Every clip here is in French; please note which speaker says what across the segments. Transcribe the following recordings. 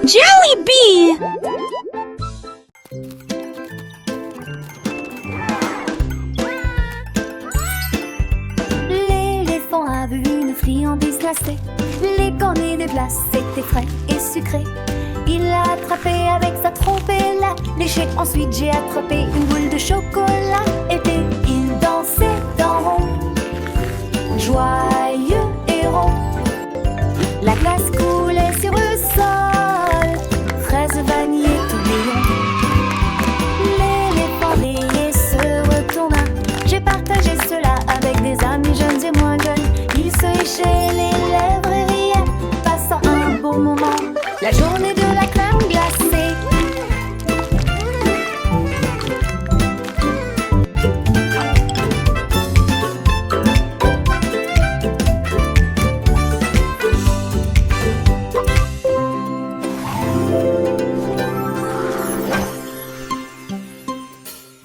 Speaker 1: Jollibee!
Speaker 2: L'éléphant a vu une friandise glacée. Les cornets de glace étaient frais et sucrés. Il l'a attrapé avec sa trompe et l'a léché. Ensuite j'ai attrapé une boule de chocolat. Et puis il dansait dans rond, joyeux et rond. La glace coulait sur le sol, fraise, vanille et tourbillon. L'éléphant rayé se retourna. J'ai partagé cela avec des amis jeunes et moins jeunes. Ils se léchaient les lèvres et riaient, passant un beau moment. La journée de la crème glacée.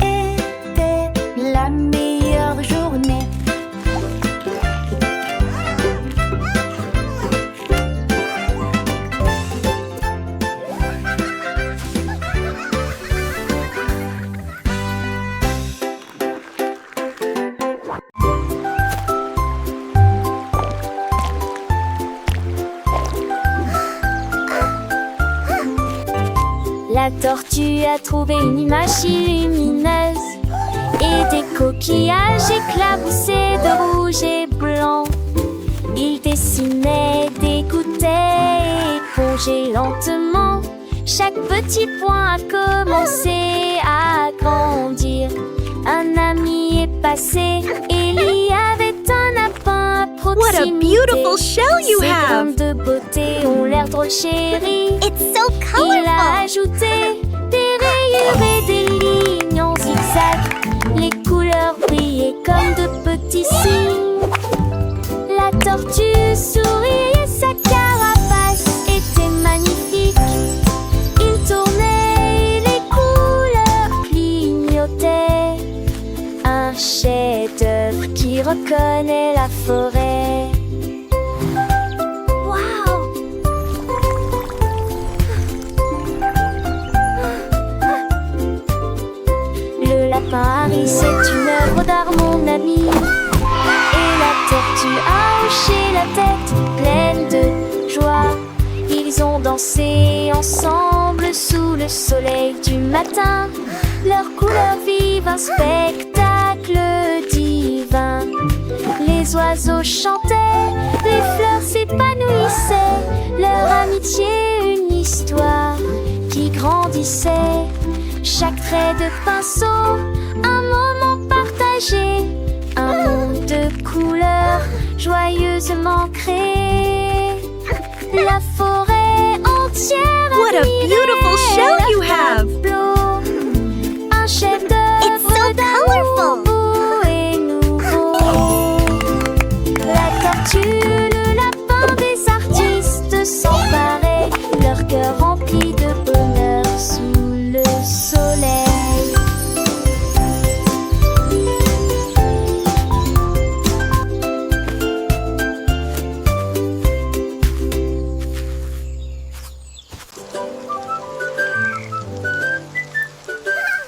Speaker 2: Était la meilleure journée. La tortue a trouvé une image lumineuse et des coquillages éclaboussés de rouge et blanc. Il dessinait, dégoûtait et épongeait lentement. Chaque petit point a commencé à grandir. Un ami est passé et il y avait un lapin à proximité.
Speaker 1: What a beautiful shell you
Speaker 2: Ses
Speaker 1: have!
Speaker 2: graines de beauté ont l'air drôle chérie.
Speaker 1: It's so
Speaker 2: Il a
Speaker 1: colorful!
Speaker 2: ajouté des rayures et des lignes en zigzag. Les couleurs brillaient comme de petits signes. La tortue souriait et sa carapace était magnifique. Il tournait et les couleurs clignotaient. Un chef-d'œuvre qui reconnaît la forêt. Paris, c'est une œuvre d'art, mon ami. Et la tortue a hoché la tête, pleine de joie. Ils ont dansé ensemble sous le soleil du matin. Leurs couleurs vivent un spectacle divin. Les oiseaux chantaient, les fleurs s'épanouissaient. Leur amitié, une histoire qui grandissait. Chaque trait de pinceau, un moment partagé, un monde de couleurs joyeusement créé. La forêt entière
Speaker 1: What a beautiful shell you have!
Speaker 2: Un chef-d'œuvre
Speaker 1: It's so colorful!
Speaker 2: beau et nouveau. La tortue, le lapin, des artistes s'emparaient, leur cœur rempli de bonheur sous le soleil.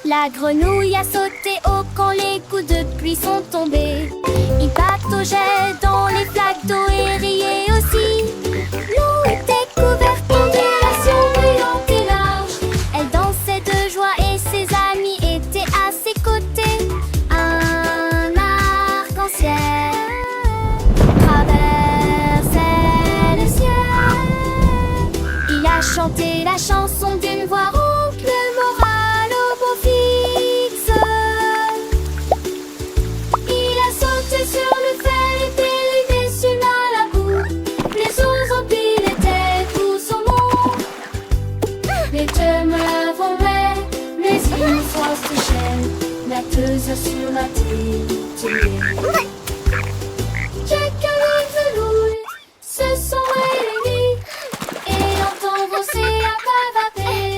Speaker 2: La grenouille a sauté haut quand les coups de pluie sont tombés. Il pataugeait dans les flaques d'eau et riait aussi. L'eau était couverte d'ondulations brillantes et larges. Elle dansait de joie et ses amis étaient à ses côtés. Un arc-en-ciel traversait le ciel. Il a chanté la chanson d'une voix rauque, le moral au beau fixe. Il a sauté sur le fer et dérivé sur la boue. Les oiseaux pilotaient tout son monde. Les deux me volaient, les îles s'enchaînent, natteuses sur la télé. Jack et Velouille se sont réunis et l'entend l'océan bavader.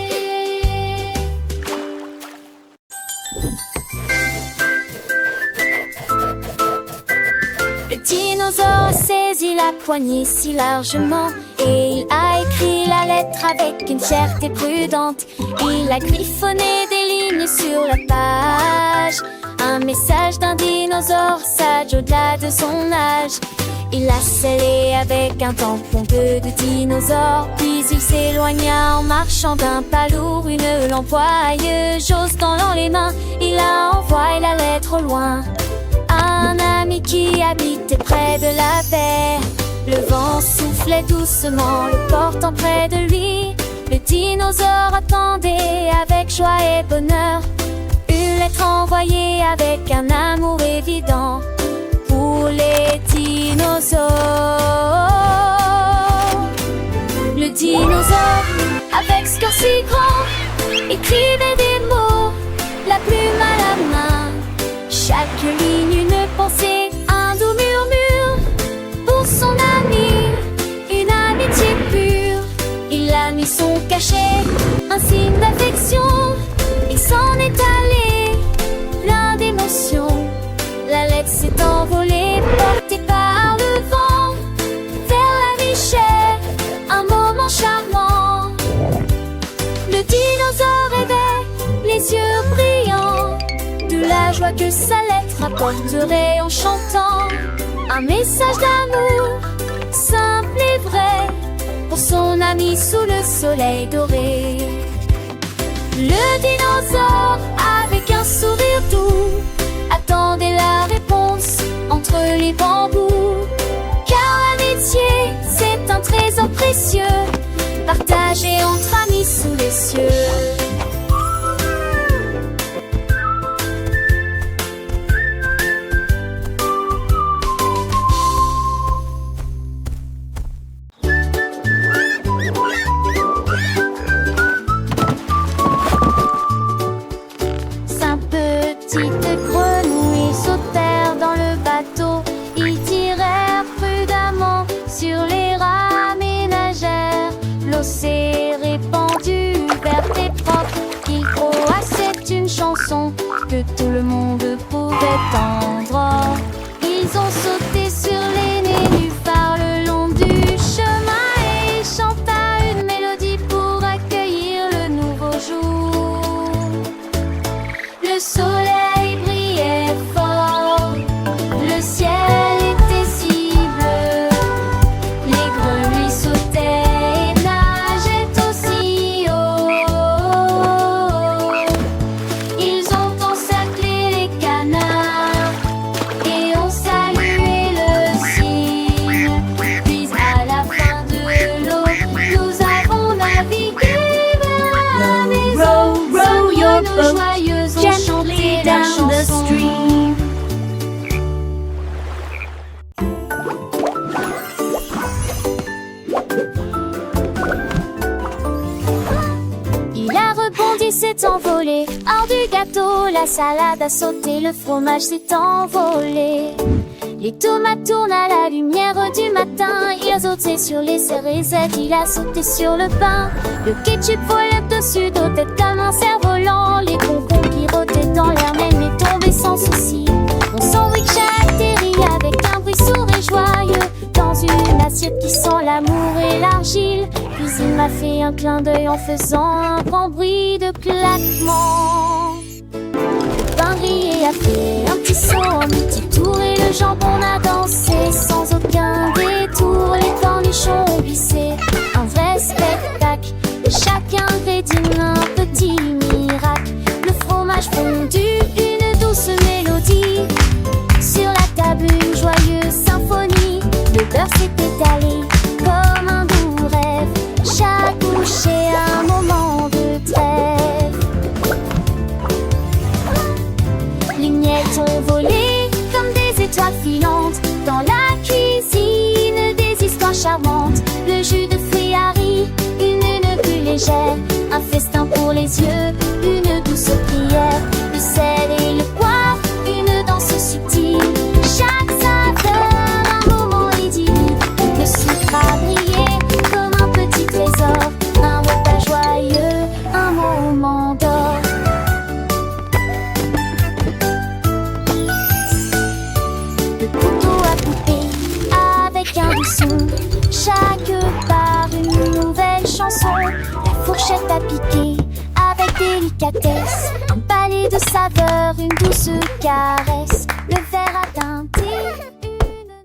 Speaker 2: Le dinosaure a saisi la poignée si largement et il a écrit la lettre lettre avec une fierté prudente. Il a griffonné des lignes sur la page, un message d'un dinosaure sage au-delà de son âge. Il l'a scellé avec un tampon de dinosaure, puis il s'éloigna en marchant d'un pas lourd, une lampe joyeuse dans les mains. Il a envoyé la lettre au loin à un ami qui habitait près de la baie. Le vent soufflait doucement, le portant près de lui. Le dinosaure attendait avec joie et bonheur une lettre envoyée avec un amour évident pour les dinosaures. Le dinosaure, avec ce cœur si grand, écrivait des mots, la plume à la main. Chaque ligne une pensée, un doux murmure pour son ami, une amitié pure. Il a mis son cachet, un signe d'affection. Il s'en est allé, plein d'émotions. La lettre s'est envolée, portée par le vent, vers la richesse, un moment charmant. Le dinosaure rêvait, les yeux brillants, de la joie que sa lettre apporterait en chantant. Un message d'amour, simple et vrai, pour son ami sous le soleil doré. Le dinosaure, avec un sourire doux, attendait la réponse entre les bambous. Car l'amitié, c'est un trésor précieux, partagé entre amis sous les cieux.
Speaker 3: Petites grenouilles sautèrent dans le bateau. Ils tirèrent prudemment sur les rames ménagères. L'eau s'est répandue, verte et propre. Il croassait une chanson que tout le monde pouvait entendre. Ils ont sauté sur les nénuphars le long du chemin et chanta une mélodie pour accueillir le nouveau jour. Le soleil brillait fort, le ciel était si bleu. Les grenouilles sautaient et nageaient aussi haut. Ils ont encerclé les canards et ont salué le cygne. Puis à la fin de l'eau, nous avons navigué vers la maison.
Speaker 1: Row your
Speaker 3: Nos
Speaker 1: boat
Speaker 3: joyeuses ont
Speaker 1: gently
Speaker 3: chanté la
Speaker 1: down the
Speaker 3: chanson.
Speaker 1: stream.
Speaker 3: Il a rebondi, s'est envolé. Hors du gâteau, la salade a sauté, le fromage s'est envolé. Les tomates tournent à la lumière du matin. Il a sauté sur les cérésettes, il a sauté sur le pain. Le ketchup volait dessus d'eau tête comme un cerf-volant. Les concombres qui rôtaient dans l'air même est tombé sans souci. Mon sandwich a atterri avec un bruit sourd et joyeux dans une assiette qui sent l'amour et l'argile. Puis il m'a fait un clin d'œil en faisant un grand bruit de claquement. Le pain grillé a fait un petit saut, un petit tour et le jambon a dansé sans aucun détour. Les cornichons ont glissé, un vrai spectacle. Chaque ingrédient un petit miracle. Le fromage fondu, une douce mélodie. Sur la table une joyeuse symphonie. Le beurre s'est étalé comme un doux rêve. Chaque bouchée un moment de trêve. Les miettes ont volé comme des étoiles filantes. Dans la cuisine des histoires charmantes. Le jus de fruits a ri, une plus légère. Un festin pour les yeux, une douce prière. Le sel et le poivre, une danse subtile. Chaque saveur, un moment idyllique. Le sucre a brillé comme un petit trésor. Un repas joyeux, un moment d'or. Le couteau a coupé avec un doux son. Chaque part une nouvelle chanson. fourchette à piquer avec délicatesse. Un palais de saveur, une douce caresse. Le verre a teinté